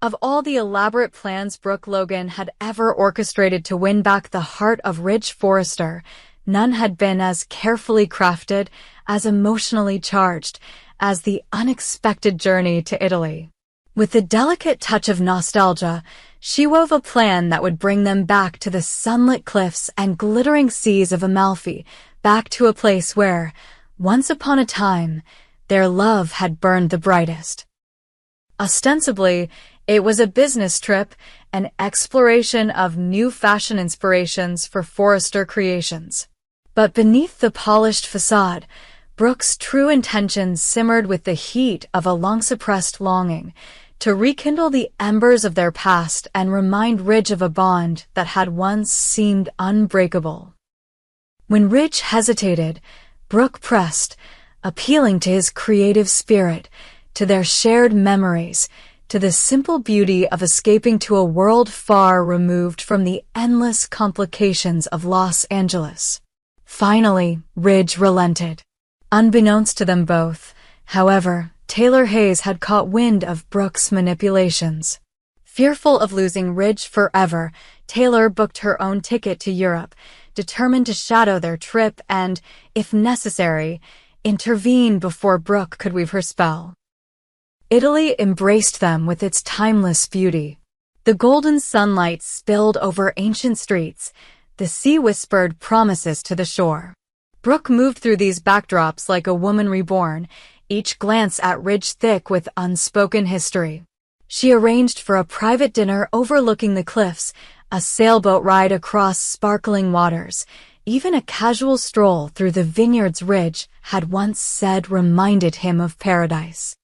Of all the elaborate plans Brooke Logan had ever orchestrated to win back the heart of Ridge Forrester, none had been as carefully crafted, as emotionally charged, as the unexpected journey to Italy. With a delicate touch of nostalgia, she wove a plan that would bring them back to the sunlit cliffs and glittering seas of Amalfi, back to a place where, once upon a time, their love had burned the brightest. Ostensibly, it was a business trip, an exploration of new fashion inspirations for Forrester Creations. But beneath the polished facade, Brooke's true intentions simmered with the heat of a long-suppressed longing to rekindle the embers of their past and remind Ridge of a bond that had once seemed unbreakable. When Ridge hesitated, Brooke pressed, appealing to his creative spirit, to their shared memories, to the simple beauty of escaping to a world far removed from the endless complications of Los Angeles. Finally, Ridge relented. Unbeknownst to them both, however, Taylor Hayes had caught wind of Brooke's manipulations. Fearful of losing Ridge forever, Taylor booked her own ticket to Europe, determined to shadow their trip and, if necessary, intervene before Brooke could weave her spell. Italy embraced them with its timeless beauty. The golden sunlight spilled over ancient streets. The sea whispered promises to the shore. Brooke moved through these backdrops like a woman reborn, each glance at Ridge thick with unspoken history. She arranged for a private dinner overlooking the cliffs, a sailboat ride across sparkling waters, even a casual stroll through the vineyards Ridge had once said reminded him of paradise.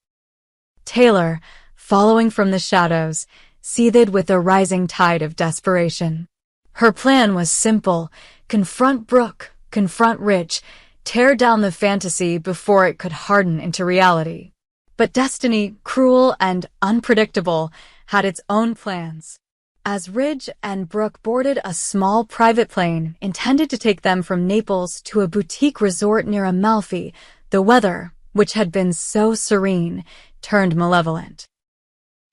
Taylor, following from the shadows, seethed with a rising tide of desperation. Her plan was simple: confront Brooke, confront Ridge, tear down the fantasy before it could harden into reality. But destiny, cruel and unpredictable, had its own plans. As Ridge and Brooke boarded a small private plane intended to take them from Naples to a boutique resort near Amalfi, the weather, which had been so serene, turned malevolent.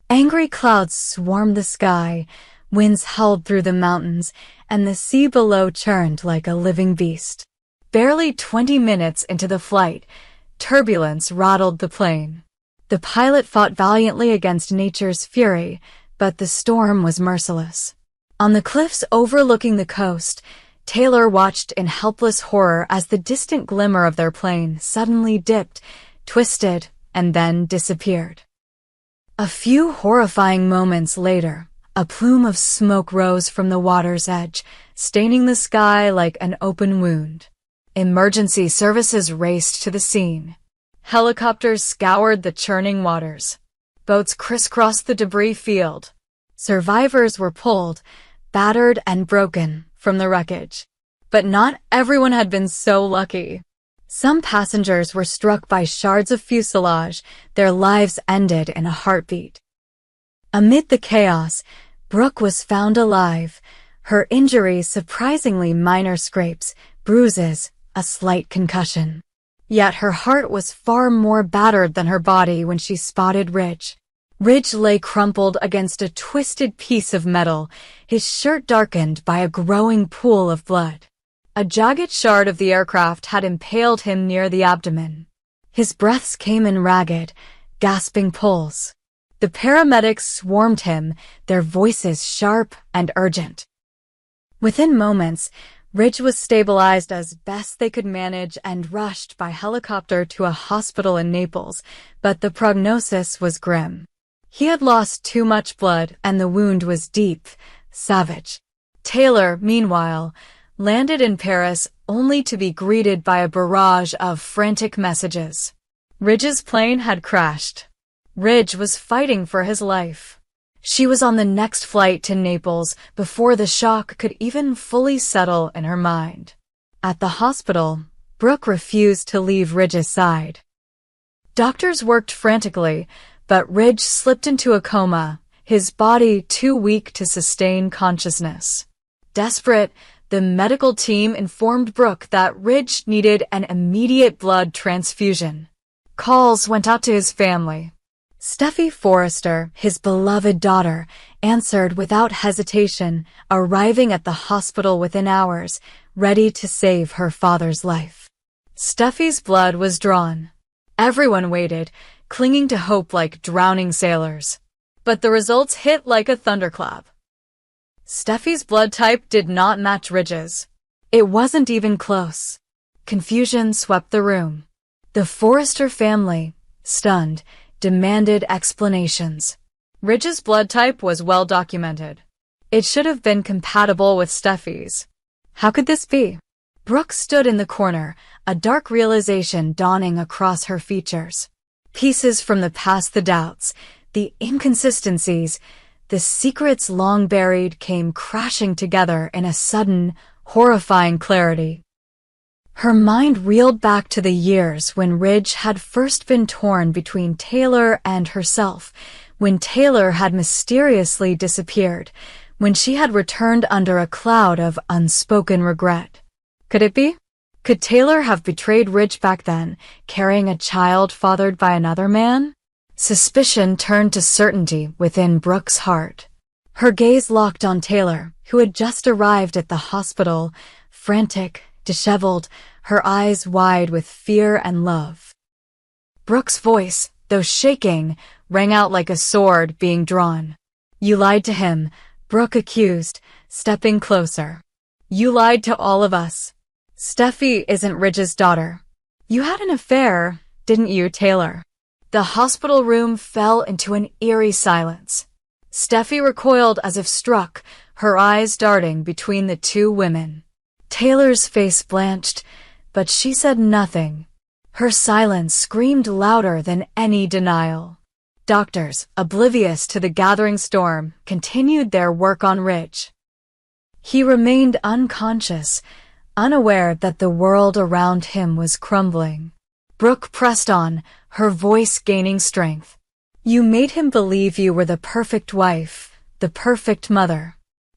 Angry clouds swarmed the sky, winds howled through the mountains, and the sea below churned like a living beast. Barely 20 minutes into the flight, turbulence rattled the plane. The pilot fought valiantly against nature's fury, but the storm was merciless. On the cliffs overlooking the coast, Taylor watched in helpless horror as the distant glimmer of their plane suddenly dipped, twisted, and then disappeared. A few horrifying moments later, a plume of smoke rose from the water's edge, staining the sky like an open wound. Emergency services raced to the scene. Helicopters scoured the churning waters. Boats crisscrossed the debris field. Survivors were pulled, battered and broken, from the wreckage. But not everyone had been so lucky. Some passengers were struck by shards of fuselage, their lives ended in a heartbeat. Amid the chaos, Brooke was found alive, her injuries surprisingly minor scrapes, bruises, a slight concussion. Yet her heart was far more battered than her body when she spotted Ridge. Ridge lay crumpled against a twisted piece of metal, his shirt darkened by a growing pool of blood. A jagged shard of the aircraft had impaled him near the abdomen. His breaths came in ragged, gasping pulls. The paramedics swarmed him, their voices sharp and urgent. Within moments, Ridge was stabilized as best they could manage and rushed by helicopter to a hospital in Naples, but the prognosis was grim. He had lost too much blood and the wound was deep, savage. Taylor, meanwhile, landed in Paris only to be greeted by a barrage of frantic messages. Ridge's plane had crashed. Ridge was fighting for his life. She was on the next flight to Naples before the shock could even fully settle in her mind. At the hospital, Brooke refused to leave Ridge's side. Doctors worked frantically, but Ridge slipped into a coma, his body too weak to sustain consciousness. Desperate, the medical team informed Brooke that Ridge needed an immediate blood transfusion. Calls went out to his family. Steffy Forrester, his beloved daughter, answered without hesitation, arriving at the hospital within hours, ready to save her father's life. Steffy's blood was drawn. Everyone waited, clinging to hope like drowning sailors. But the results hit like a thunderclap. Steffy's blood type did not match Ridge's. It wasn't even close. Confusion swept the room. The Forrester family, stunned, demanded explanations. Ridge's blood type was well documented. It should have been compatible with Steffy's. How could this be? Brooke stood in the corner, a dark realization dawning across her features. Pieces from the past, the doubts, the inconsistencies, the secrets long buried came crashing together in a sudden, horrifying clarity. Her mind reeled back to the years when Ridge had first been torn between Taylor and herself, when Taylor had mysteriously disappeared, when she had returned under a cloud of unspoken regret. Could it be? Could Taylor have betrayed Ridge back then, carrying a child fathered by another man? Suspicion turned to certainty within Brooke's heart. Her gaze locked on Taylor, who had just arrived at the hospital, frantic, disheveled, her eyes wide with fear and love. Brooke's voice, though shaking, rang out like a sword being drawn. "You lied to him," Brooke accused, stepping closer. "You lied to all of us. Steffy isn't Ridge's daughter. You had an affair, didn't you, Taylor?" The hospital room fell into an eerie silence. Steffy recoiled as if struck, her eyes darting between the two women. Taylor's face blanched, but she said nothing. Her silence screamed louder than any denial. Doctors, oblivious to the gathering storm, continued their work on Ridge. He remained unconscious, unaware that the world around him was crumbling. Brooke pressed on, her voice gaining strength. "You made him believe you were the perfect wife, the perfect mother.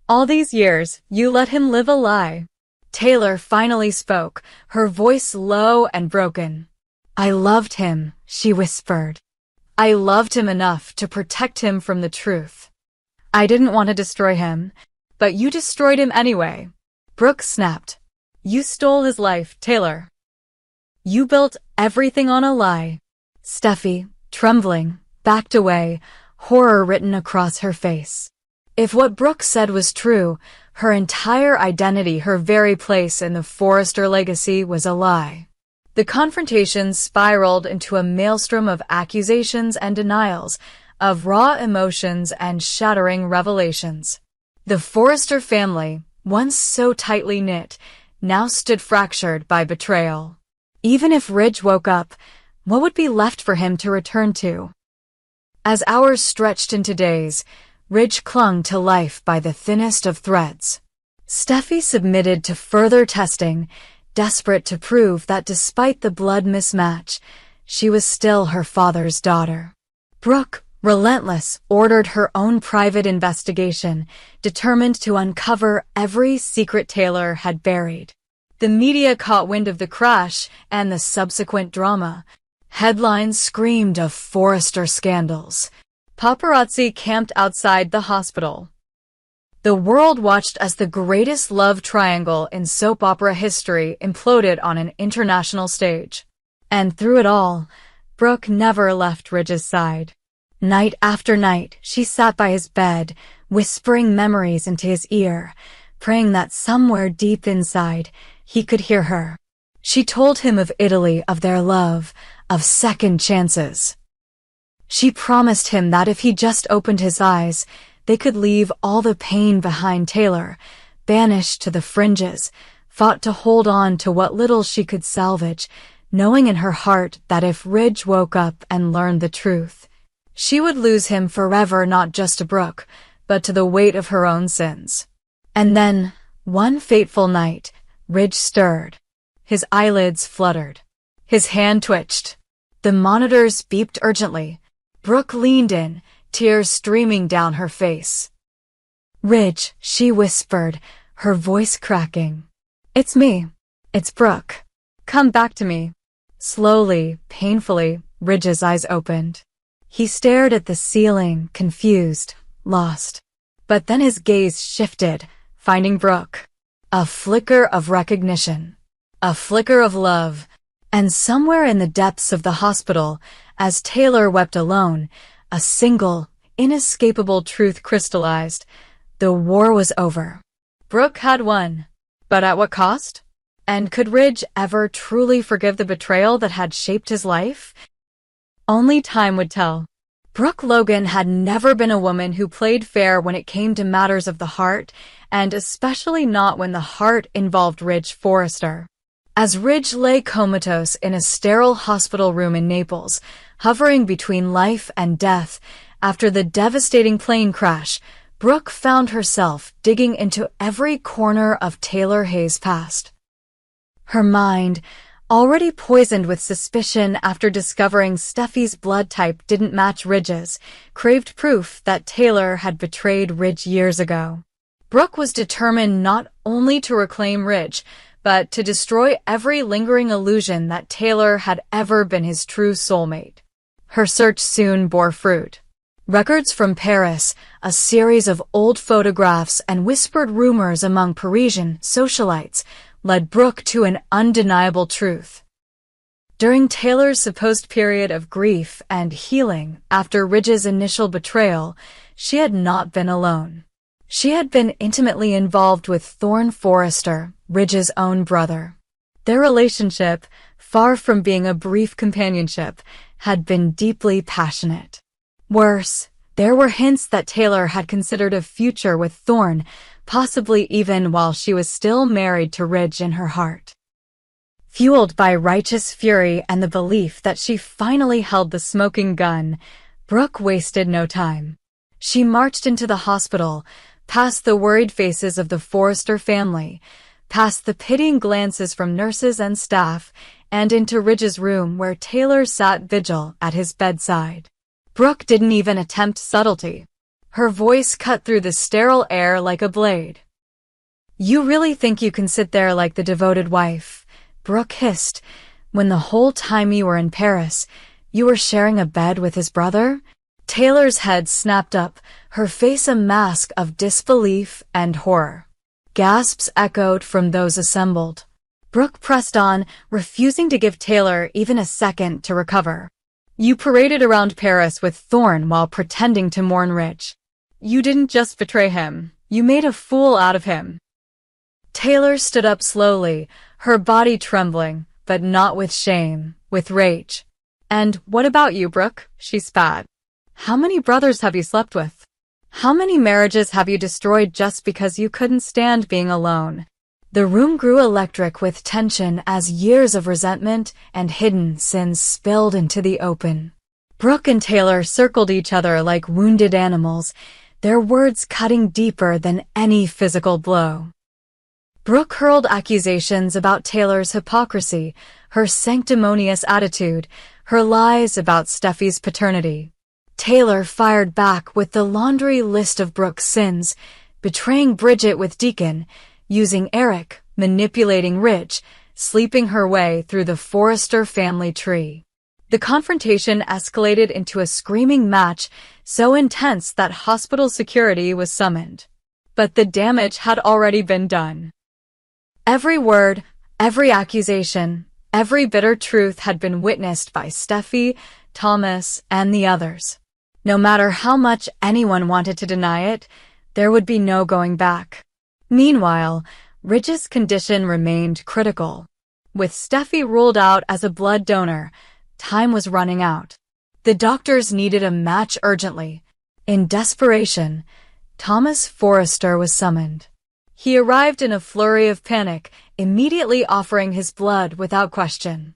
All these years, you let him live a lie." Taylor finally spoke, her voice low and broken. "I loved him," she whispered. "I loved him enough to protect him from the truth. I didn't want to destroy him, but you destroyed him anyway." Brooke snapped. "You stole his life, Taylor. You built everything on a lie." Steffy, trembling, backed away, horror written across her face. If what Brooke said was true, her entire identity, her very place in the Forrester legacy was a lie. The confrontation spiraled into a maelstrom of accusations and denials, of raw emotions and shattering revelations. The Forrester family, once so tightly knit, now stood fractured by betrayal. Even if Ridge woke up, what would be left for him to return to? As hours stretched into days, Ridge clung to life by the thinnest of threads. Steffy submitted to further testing, desperate to prove that despite the blood mismatch, she was still her father's daughter. Brooke, relentless, ordered her own private investigation, determined to uncover every secret Taylor had buried. The media caught wind of the crash and the subsequent drama. Headlines screamed of Forrester scandals. Paparazzi camped outside the hospital. The world watched as the greatest love triangle in soap opera history imploded on an international stage. And through it all, Brooke never left Ridge's side. Night after night, she sat by his bed, whispering memories into his ear, praying that somewhere deep inside, he could hear her. She told him of Italy, of their love, of second chances. She promised him that if he just opened his eyes, they could leave all the pain behind. Taylor, banished to the fringes, fought to hold on to what little she could salvage, knowing in her heart that if Ridge woke up and learned the truth, she would lose him forever, not just to Brooke, but to the weight of her own sins. And then, one fateful night, Ridge stirred. His eyelids fluttered. His hand twitched. The monitors beeped urgently. Brooke leaned in, tears streaming down her face. "Ridge," she whispered, her voice cracking. "It's me. It's Brooke. Come back to me." Slowly, painfully, Ridge's eyes opened. He stared at the ceiling, confused, lost. But then his gaze shifted, finding Brooke. A flicker of recognition. A flicker of love. And somewhere in the depths of the hospital, as Taylor wept alone, a single, inescapable truth crystallized. The war was over. Brooke had won. But at what cost? And could Ridge ever truly forgive the betrayal that had shaped his life? Only time would tell. Brooke Logan had never been a woman who played fair when it came to matters of the heart, and especially not when the heart involved Ridge Forrester. As Ridge lay comatose in a sterile hospital room in Naples, hovering between life and death after the devastating plane crash, Brooke found herself digging into every corner of Taylor Hayes' past. Her mind, already poisoned with suspicion after discovering Steffy's blood type didn't match Ridge's, craved proof that Taylor had betrayed Ridge years ago. Brooke was determined not only to reclaim Ridge, but to destroy every lingering illusion that Taylor had ever been his true soulmate. Her search soon bore fruit. Records from Paris, a series of old photographs and whispered rumors among Parisian socialites led Brooke to an undeniable truth. During Taylor's supposed period of grief and healing after Ridge's initial betrayal, she had not been alone. She had been intimately involved with Thorne Forrester, Ridge's own brother. Their relationship, far from being a brief companionship, had been deeply passionate. Worse, there were hints that Taylor had considered a future with Thorne, possibly even while she was still married to Ridge in her heart. Fueled by righteous fury and the belief that she finally held the smoking gun, Brooke wasted no time. She marched into the hospital, past the worried faces of the Forrester family, past the pitying glances from nurses and staff, and into Ridge's room where Taylor sat vigil at his bedside. Brooke didn't even attempt subtlety. Her voice cut through the sterile air like a blade. "You really think you can sit there like the devoted wife," Brooke hissed, "when the whole time you were in Paris, you were sharing a bed with his brother?" Taylor's head snapped up, her face a mask of disbelief and horror. Gasps echoed from those assembled. Brooke pressed on, refusing to give Taylor even a second to recover. "You paraded around Paris with Thorne while pretending to mourn Ridge. You didn't just betray him, you made a fool out of him." Taylor stood up slowly, her body trembling, but not with shame, with rage. "And what about you, Brooke?" she spat. "How many brothers have you slept with? How many marriages have you destroyed just because you couldn't stand being alone?" The room grew electric with tension as years of resentment and hidden sins spilled into the open. Brooke and Taylor circled each other like wounded animals, their words cutting deeper than any physical blow. Brooke hurled accusations about Taylor's hypocrisy, her sanctimonious attitude, her lies about Steffy's paternity. Taylor fired back with the laundry list of Brooke's sins, betraying Bridget with Deacon, using Eric, manipulating Ridge, sleeping her way through the Forrester family tree. The confrontation escalated into a screaming match so intense that hospital security was summoned. But the damage had already been done. Every word, every accusation, every bitter truth had been witnessed by Steffy, Thomas, and the others. No matter how much anyone wanted to deny it, there would be no going back. Meanwhile, Ridge's condition remained critical. With Steffy ruled out as a blood donor, time was running out. The doctors needed a match urgently. In desperation, Thomas Forrester was summoned. He arrived in a flurry of panic, immediately offering his blood without question.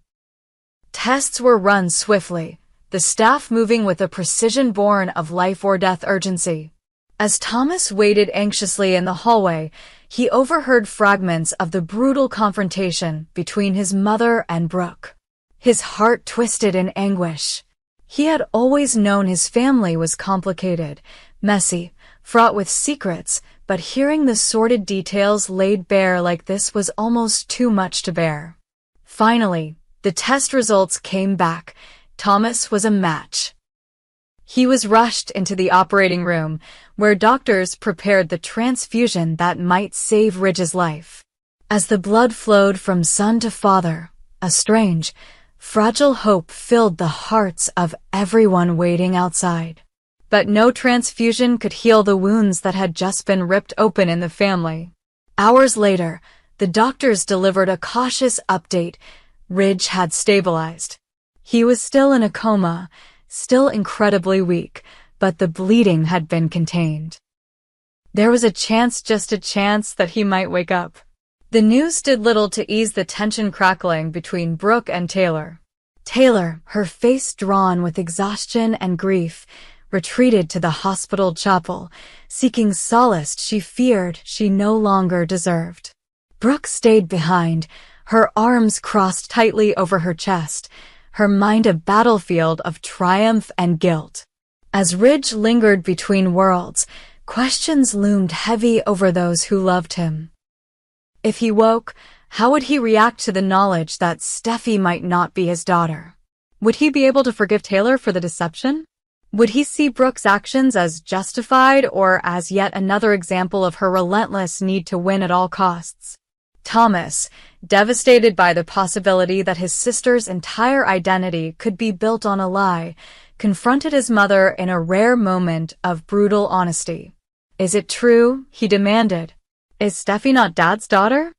Tests were run swiftly, the staff moving with a precision born of life-or-death urgency. As Thomas waited anxiously in the hallway, he overheard fragments of the brutal confrontation between his mother and Brooke. His heart twisted in anguish. He had always known his family was complicated, messy, fraught with secrets, but hearing the sordid details laid bare like this was almost too much to bear. Finally, the test results came back. Thomas was a match. He was rushed into the operating room, where doctors prepared the transfusion that might save Ridge's life. As the blood flowed from son to father, a strange, fragile hope filled the hearts of everyone waiting outside. But no transfusion could heal the wounds that had just been ripped open in the family. Hours later, the doctors delivered a cautious update. Ridge had stabilized. He was still in a coma, still incredibly weak, but the bleeding had been contained. There was a chance, just a chance, that he might wake up. The news did little to ease the tension crackling between Brooke and Taylor. Taylor, her face drawn with exhaustion and grief, retreated to the hospital chapel, seeking solace she feared she no longer deserved. Brooke stayed behind, her arms crossed tightly over her chest, her mind a battlefield of triumph and guilt. As Ridge lingered between worlds, questions loomed heavy over those who loved him. If he woke, how would he react to the knowledge that Steffy might not be his daughter? Would he be able to forgive Taylor for the deception? Would he see Brooke's actions as justified or as yet another example of her relentless need to win at all costs? Thomas, devastated by the possibility that his sister's entire identity could be built on a lie, confronted his mother in a rare moment of brutal honesty. "Is it true?" he demanded. "Is Steffy not Dad's daughter?"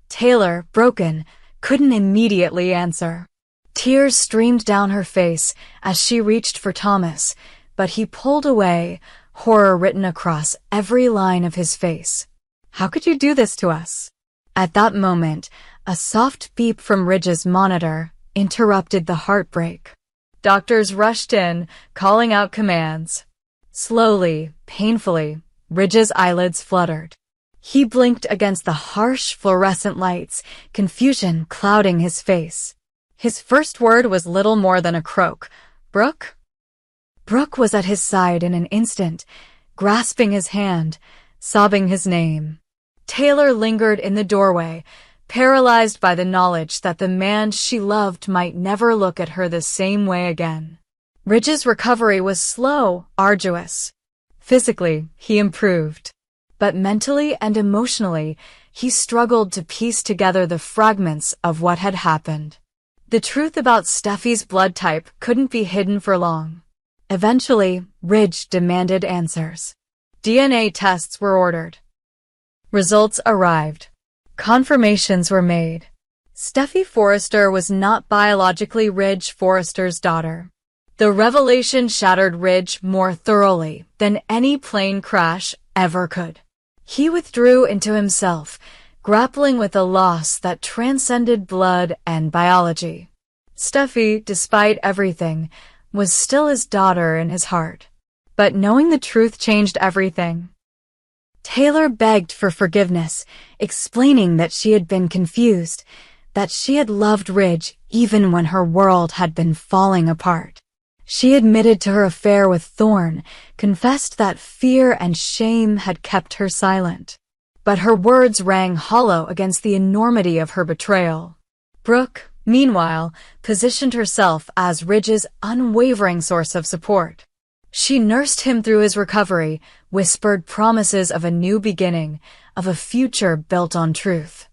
Taylor, broken, couldn't immediately answer. Tears streamed down her face as she reached for Thomas, but he pulled away, horror written across every line of his face. "How could you do this to us?" At that moment, a soft beep from Ridge's monitor interrupted the heartbreak. Doctors rushed in, calling out commands. Slowly, painfully, Ridge's eyelids fluttered. He blinked against the harsh fluorescent lights, confusion clouding his face. His first word was little more than a croak. "Brooke?" Brooke was at his side in an instant, grasping his hand, sobbing his name. Taylor lingered in the doorway, paralyzed by the knowledge that the man she loved might never look at her the same way again. Ridge's recovery was slow, arduous. Physically, he improved. But mentally and emotionally, he struggled to piece together the fragments of what had happened. The truth about Steffy's blood type couldn't be hidden for long. Eventually, Ridge demanded answers. DNA tests were ordered. Results arrived. Confirmations were made. Steffy Forrester was not biologically Ridge Forrester's daughter. The revelation shattered Ridge more thoroughly than any plane crash ever could. He withdrew into himself, grappling with a loss that transcended blood and biology. Steffy, despite everything, was still his daughter in his heart. But knowing the truth changed everything. Taylor begged for forgiveness, explaining that she had been confused, that she had loved Ridge even when her world had been falling apart. She admitted to her affair with Thorne, confessed that fear and shame had kept her silent. But her words rang hollow against the enormity of her betrayal. Brooke, meanwhile, positioned herself as Ridge's unwavering source of support. She nursed him through his recovery, whispered promises of a new beginning, of a future built on truth.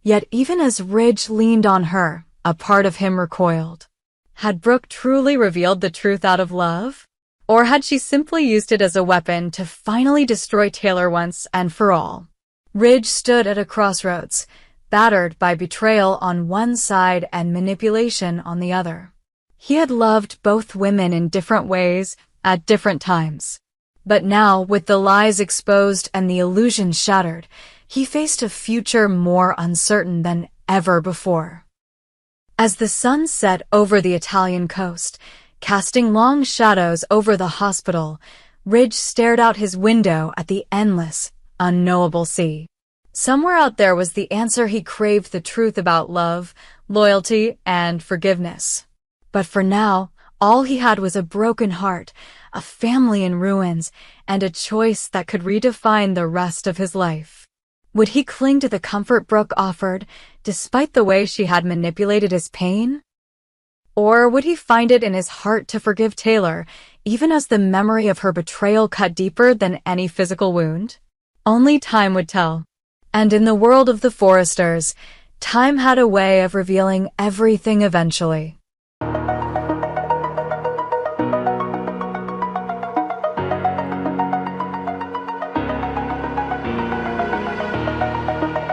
Yet even as Ridge leaned on her, a part of him recoiled. Had Brooke truly revealed the truth out of love? Or had she simply used it as a weapon to finally destroy Taylor once and for all? Ridge stood at a crossroads, battered by betrayal on one side and manipulation on the other. He had loved both women in different ways, at different times. But now, with the lies exposed and the illusion shattered, he faced a future more uncertain than ever before. As the sun set over the Italian coast, casting long shadows over the hospital, Ridge stared out his window at the endless, unknowable sea. Somewhere out there was the answer he craved, the truth about love, loyalty, and forgiveness. But for now, all he had was a broken heart, a family in ruins, and a choice that could redefine the rest of his life. Would he cling to the comfort Brooke offered, despite the way she had manipulated his pain? Or would he find it in his heart to forgive Taylor, even as the memory of her betrayal cut deeper than any physical wound? Only time would tell. And in the world of the Forresters, time had a way of revealing everything eventually.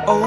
Oh.